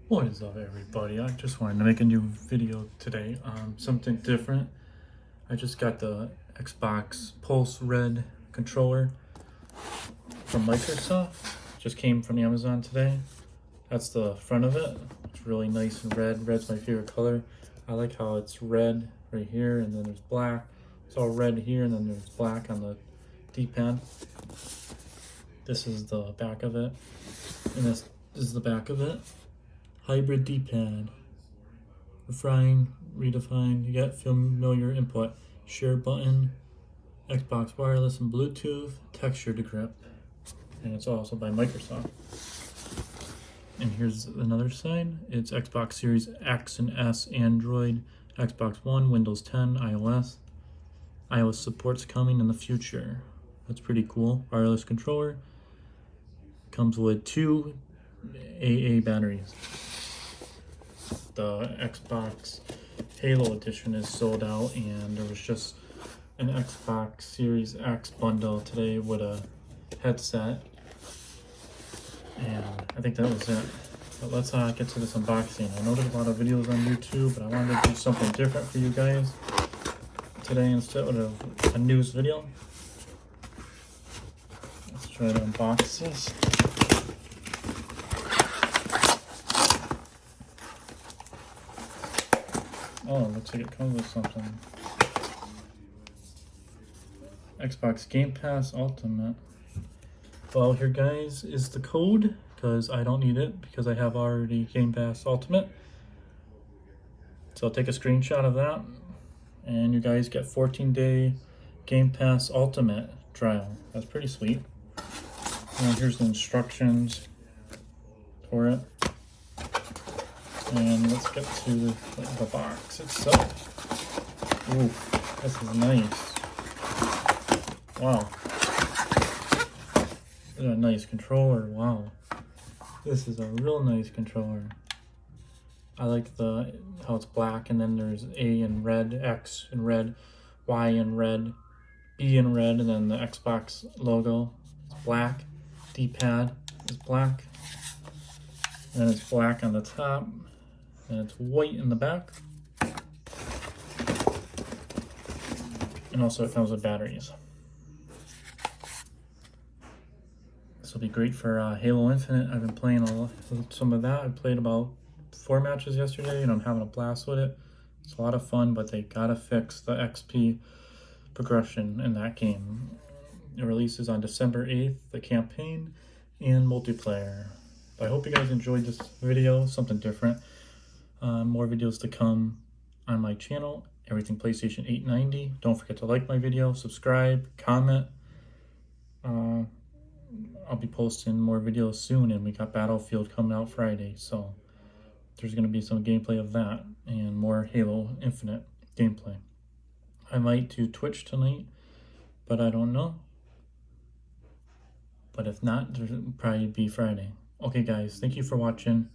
What is up, everybody? I just wanted to make a new video today, something different. I just got the Xbox Pulse Red controller from Microsoft. Just came from Amazon today. That's the front of it. It's really nice and red. Red's my favorite color. I like how it's red right here, and then there's black. It's all red here, and then there's black on the D-pad. This is the back of it, and this is the back of it. Hybrid D-pad. Refine, redefine, you got familiar input. Share button, Xbox wireless and Bluetooth, texture to grip. And it's also by Microsoft. And here's another side. It's Xbox Series X and S, Android, Xbox One, Windows 10, iOS. iOS support's coming in the future. That's pretty cool. Wireless controller. Comes with 2 AA batteries. The Xbox Halo edition is sold out, and there was just an Xbox Series X bundle today with a headset, and I think that was it. But let's get to this unboxing. I know there's a lot of videos on YouTube, but I wanted to do something different for you guys today instead of a news video. Let's try to unbox this. Oh, it looks like it comes with something. Xbox Game Pass Ultimate. Well, here guys is the code, because I don't need it because I have already Game Pass Ultimate. So I'll take a screenshot of that, and you guys get 14-day Game Pass Ultimate trial. That's pretty sweet. And here's the instructions for it. And let's get to the box itself. Ooh, this is nice. Wow. This is a nice controller. Wow. This is a real nice controller. I like how it's black, and then there's A in red, X in red, Y in red, B in red, and then the Xbox logo is black. D-pad is black. And it's black on the top. And it's white in the back. And also it comes with batteries. This will be great for Halo Infinite. I've been playing some of that. I played about 4 matches yesterday, and I'm having a blast with it. It's a lot of fun, but they gotta fix the XP progression in that game. It releases on December 8th, the campaign and multiplayer. I hope you guys enjoyed this video, something different. More videos to come on my channel, Everything PlayStation 890. Don't forget to like my video, subscribe, comment. I'll be posting more videos soon, and we got Battlefield coming out Friday, so there's going to be some gameplay of that and more Halo Infinite gameplay. I might do Twitch tonight, but I don't know. But if not, there'll probably be Friday. Okay guys, thank you for watching.